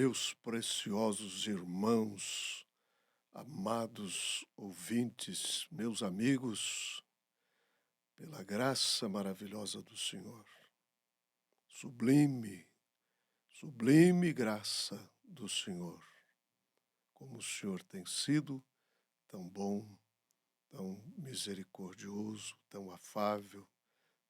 Meus preciosos irmãos, amados ouvintes, meus amigos, pela graça maravilhosa do Senhor, sublime, sublime graça do Senhor, como o Senhor tem sido tão bom, tão misericordioso, tão afável,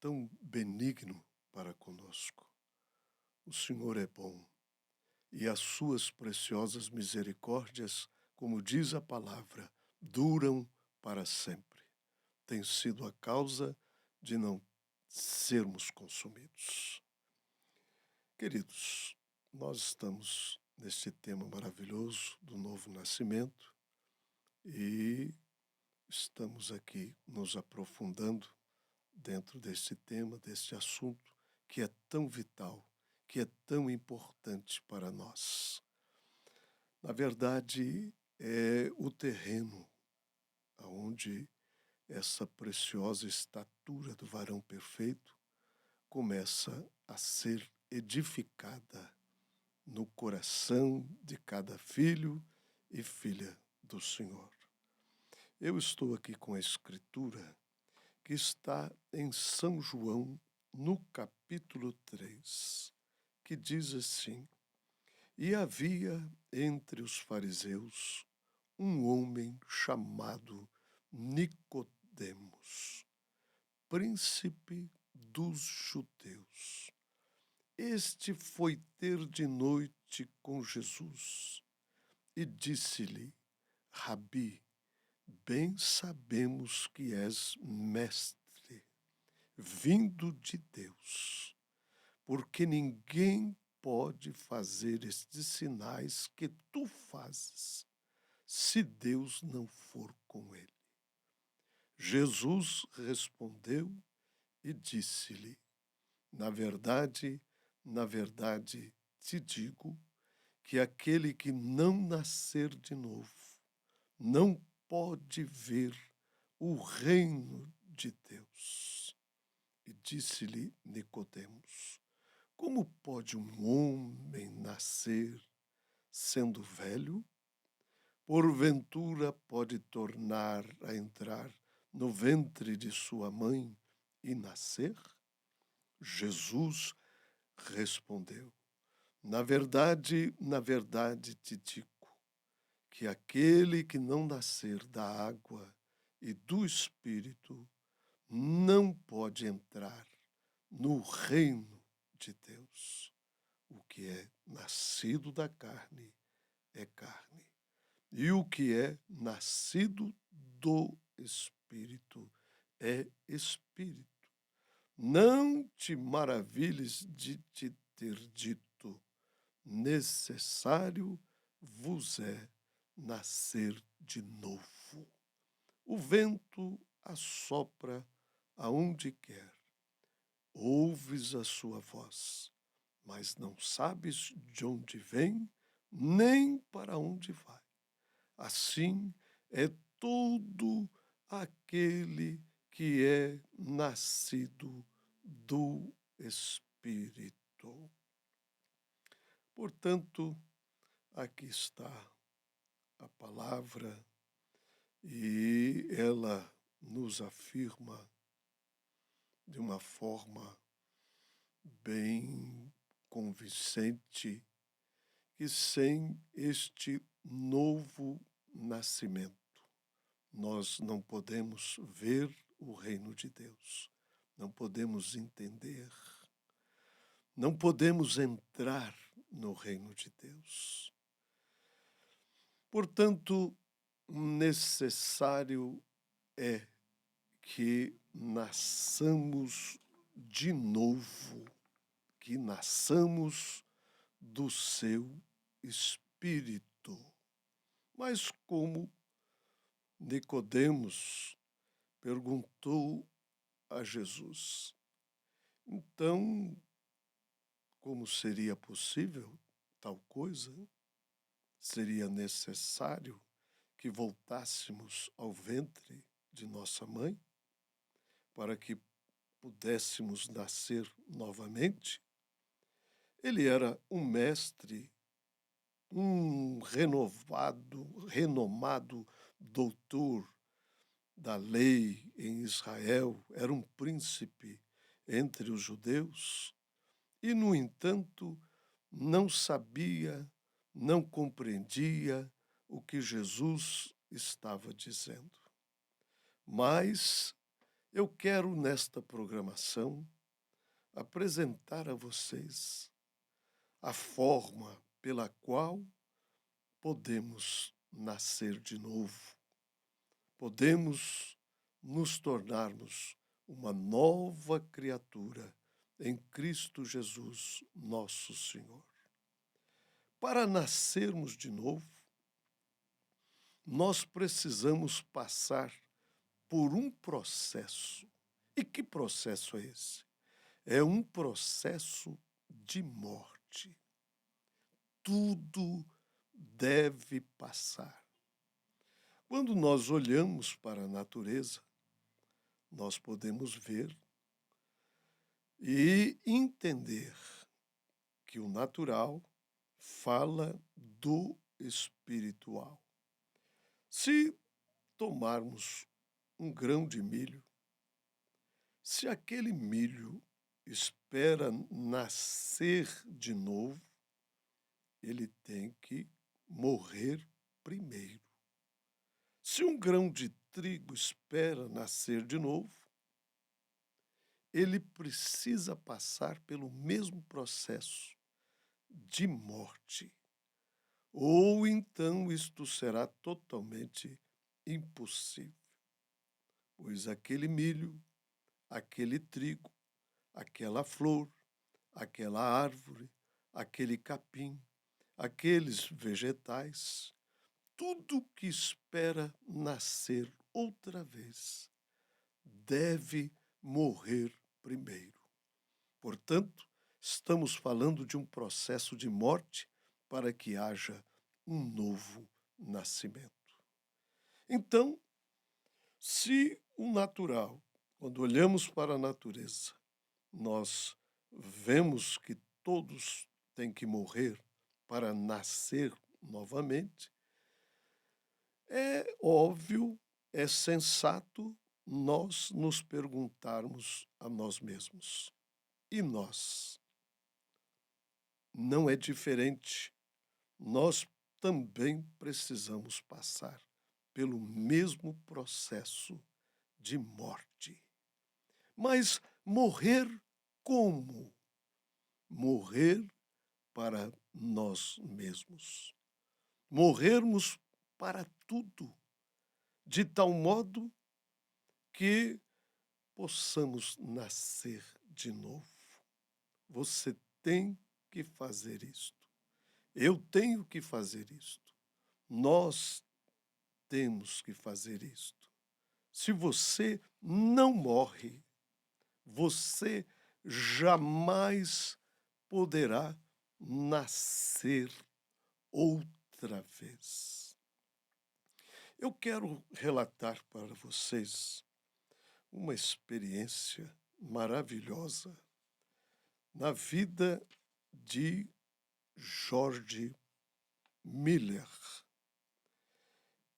tão benigno para conosco. O Senhor é bom. E as suas preciosas misericórdias, como diz a palavra, duram para sempre. Tem sido a causa de não sermos consumidos. Queridos, nós estamos neste tema maravilhoso do novo nascimento e estamos aqui nos aprofundando dentro deste tema, deste assunto que é tão vital, que é tão importante para nós. Na verdade, é o terreno onde essa preciosa estatura do varão perfeito começa a ser edificada no coração de cada filho e filha do Senhor. Eu estou aqui com a Escritura que está em São João, no capítulo 3, que diz assim: E havia entre os fariseus um homem chamado Nicodemos, príncipe dos judeus. Este foi ter de noite com Jesus e disse-lhe: Rabi, bem sabemos que és mestre, vindo de Deus, porque ninguém pode fazer estes sinais que tu fazes, se Deus não for com ele. Jesus respondeu e disse-lhe: na verdade, te digo que aquele que não nascer de novo não pode ver o reino de Deus. E disse-lhe Nicodemos: Como pode um homem nascer sendo velho? Porventura pode tornar a entrar no ventre de sua mãe e nascer? Jesus respondeu: na verdade te digo que aquele que não nascer da água e do Espírito não pode entrar no reino de Deus. O que é nascido da carne é carne, e o que é nascido do Espírito é Espírito. Não te maravilhes de te ter dito: necessário vos é nascer de novo. O vento assopra aonde quer, ouves a sua voz, mas não sabes de onde vem, nem para onde vai. Assim é todo aquele que é nascido do Espírito. Portanto, aqui está a palavra e ela nos afirma de uma forma bem convincente que sem este novo nascimento nós não podemos ver o reino de Deus, não podemos entender, não podemos entrar no reino de Deus. Portanto, necessário é que nasçamos de novo, que nasçamos do seu Espírito. Mas como Nicodemos perguntou a Jesus, então, como seria possível tal coisa? Seria necessário que voltássemos ao ventre de nossa mãe para que pudéssemos nascer novamente? Ele era um mestre um renomado doutor da lei em Israel, era um príncipe entre os judeus e, no entanto, não sabia, não compreendia o que Jesus estava dizendo. Mas eu quero, nesta programação, apresentar a vocês a forma pela qual podemos nascer de novo, podemos nos tornarmos uma nova criatura em Cristo Jesus, nosso Senhor. Para nascermos de novo, nós precisamos passar por um processo. E que processo é esse? É um processo de morte. Tudo deve passar. Quando nós olhamos para a natureza, nós podemos ver e entender que o natural fala do espiritual. Se tomarmos um grão de milho, se aquele milho espera nascer de novo, ele tem que morrer primeiro. Se um grão de trigo espera nascer de novo, ele precisa passar pelo mesmo processo de morte. Ou então isto será totalmente impossível, pois aquele milho, aquele trigo, aquela flor, aquela árvore, aquele capim, aqueles vegetais, tudo que espera nascer outra vez deve morrer primeiro. Portanto, estamos falando de um processo de morte para que haja um novo nascimento. Então, se o natural, quando olhamos para a natureza, nós vemos que todos têm que morrer para nascer novamente, é óbvio, é sensato nós nos perguntarmos a nós mesmos: e nós? Não é diferente. Nós também precisamos passar pelo mesmo processo de morte. Mas morrer como? Morrer para nós mesmos. Morrermos para tudo, de tal modo que possamos nascer de novo. Você tem que fazer isto. Eu tenho que fazer isto. Nós temos que fazer isto. Se você não morre, você jamais poderá nascer outra vez. Eu quero relatar para vocês uma experiência maravilhosa na vida de George Miller.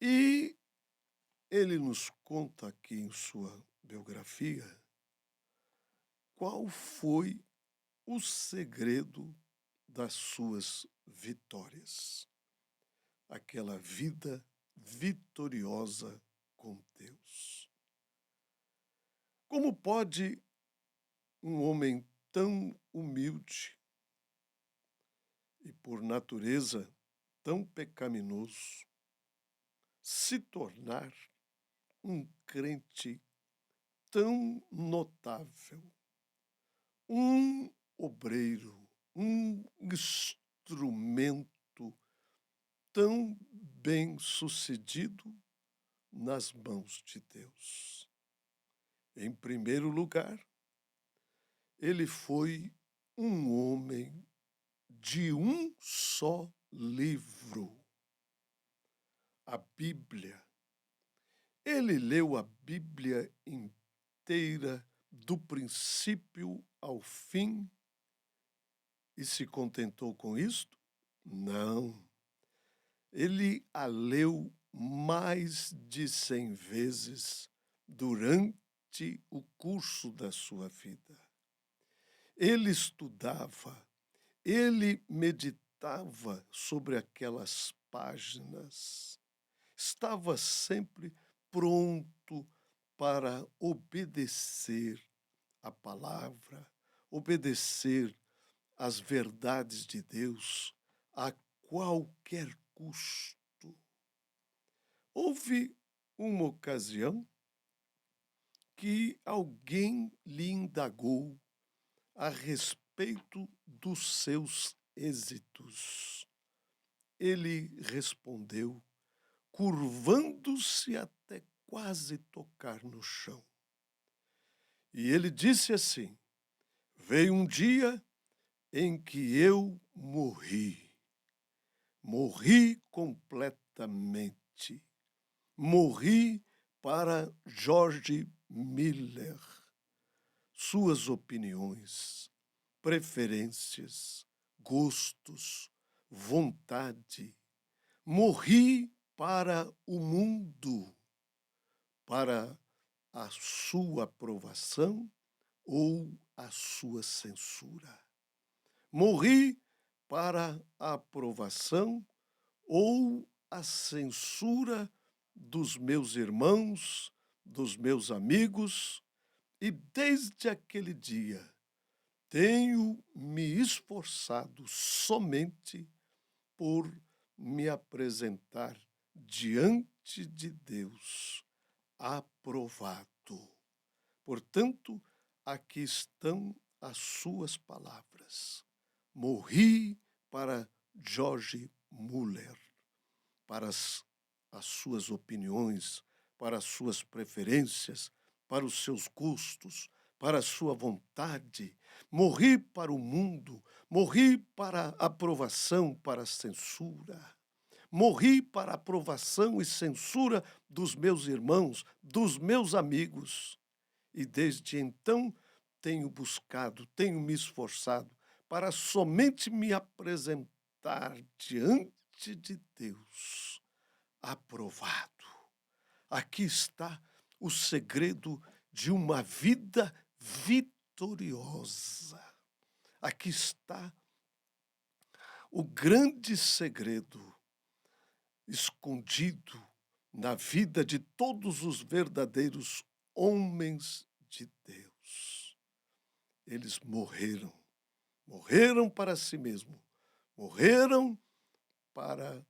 E ele nos conta aqui em sua biografia qual foi o segredo das suas vitórias. Aquela vida vitoriosa com Deus. Como pode um homem tão humilde e, por natureza, tão pecaminoso se tornar um crente tão notável, um obreiro, um instrumento tão bem-sucedido nas mãos de Deus? Em primeiro lugar, ele foi um homem de um só livro, a Bíblia. Ele leu a Bíblia inteira, do princípio ao fim, e se contentou com isto? Não. ele a leu mais de 100 vezes durante o curso da sua vida. Ele estudava, ele meditava sobre aquelas páginas, estava sempre pronto para obedecer a palavra, obedecer às verdades de Deus a qualquer custo. Houve uma ocasião que alguém lhe indagou a respeito dos seus êxitos. Ele respondeu, curvando-se até quase tocar no chão. E ele disse assim: veio um dia em que eu morri completamente. Morri para George Miller, suas opiniões, preferências, gostos, vontade. Morri para o mundo, para a sua aprovação ou a sua censura. Morri para a aprovação ou a censura dos meus irmãos, dos meus amigos, e desde aquele dia tenho me esforçado somente por me apresentar diante de Deus aprovado. Portanto, aqui estão as suas palavras. Morri para George Muller, para as suas opiniões, para as suas preferências, para os seus gostos, para a sua vontade. Morri para o mundo, morri para a aprovação, para a censura. Morri para a aprovação e censura dos meus irmãos, dos meus amigos. E desde então tenho buscado, tenho me esforçado para somente me apresentar diante de Deus aprovado. Aqui está o segredo de uma vida vitoriosa. Aqui está o grande segredo escondido na vida de todos os verdadeiros homens de Deus. Eles morreram para si mesmo, morreram para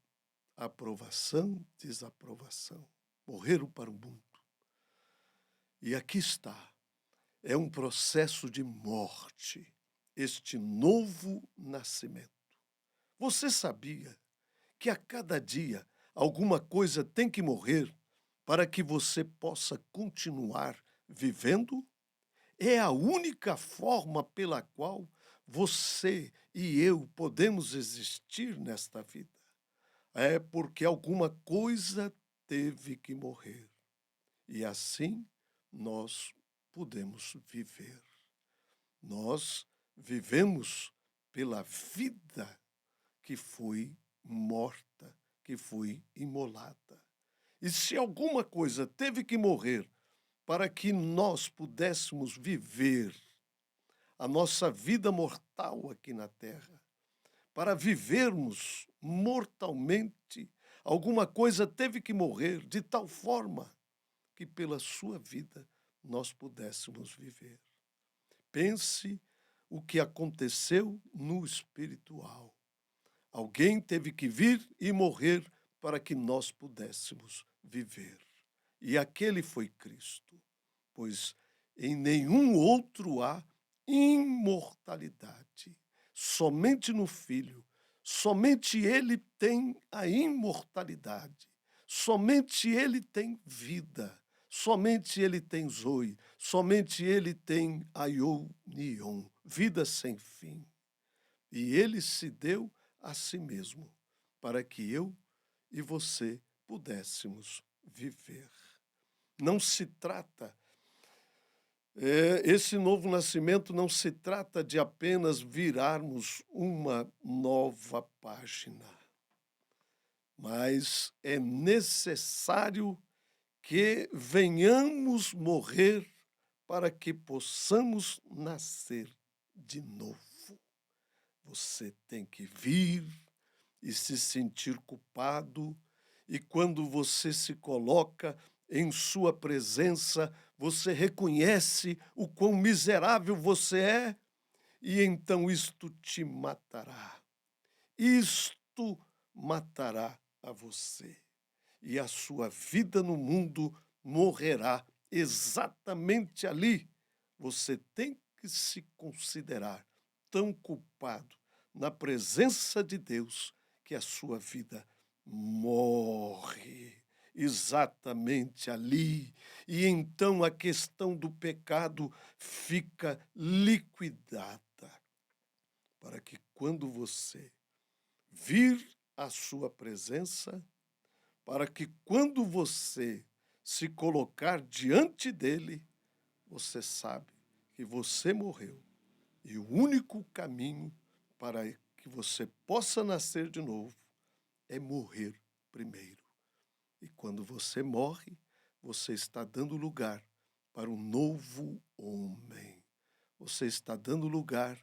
aprovação, desaprovação, morreram para o mundo. E aqui está, é um processo de morte, este novo nascimento. Você sabia que a cada dia alguma coisa tem que morrer para que você possa continuar vivendo? É a única forma pela qual você e eu podemos existir nesta vida. É porque alguma coisa teve que morrer. E assim nós podemos viver. Nós vivemos pela vida que foi morta, que foi imolada. E se alguma coisa teve que morrer para que nós pudéssemos viver a nossa vida mortal aqui na Terra, para vivermos mortalmente, alguma coisa teve que morrer de tal forma que pela sua vida nós pudéssemos viver. Pense o que aconteceu no espiritual. Alguém teve que vir e morrer para que nós pudéssemos viver. E aquele foi Cristo, pois em nenhum outro há imortalidade. Somente no Filho, somente Ele tem a imortalidade, somente Ele tem vida, somente Ele tem Zoe, somente Ele tem Aionion, vida sem fim. E Ele se deu a si mesmo para que eu e você pudéssemos viver. Não se trata, esse novo nascimento não se trata de apenas virarmos uma nova página, mas é necessário que venhamos morrer para que possamos nascer de novo. Você tem que vir e se sentir culpado, e quando você se coloca em sua presença, você reconhece o quão miserável você é, e então isto te matará. Isto matará a você. E a sua vida no mundo morrerá exatamente ali. Você tem que se considerar tão culpado na presença de Deus que a sua vida morre exatamente ali. E então a questão do pecado fica liquidada, para que quando você vir à sua presença, para que quando você se colocar diante dele, você sabe que você morreu. E o único caminho para que você possa nascer de novo é morrer primeiro. E quando você morre, você está dando lugar para um novo homem. Você está dando lugar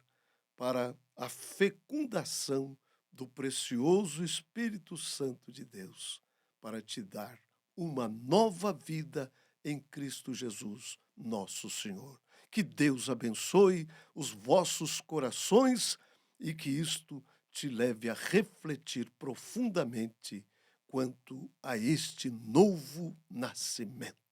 para a fecundação do precioso Espírito Santo de Deus, para te dar uma nova vida em Cristo Jesus, nosso Senhor. Que Deus abençoe os vossos corações e que isto te leve a refletir profundamente quanto a este novo nascimento.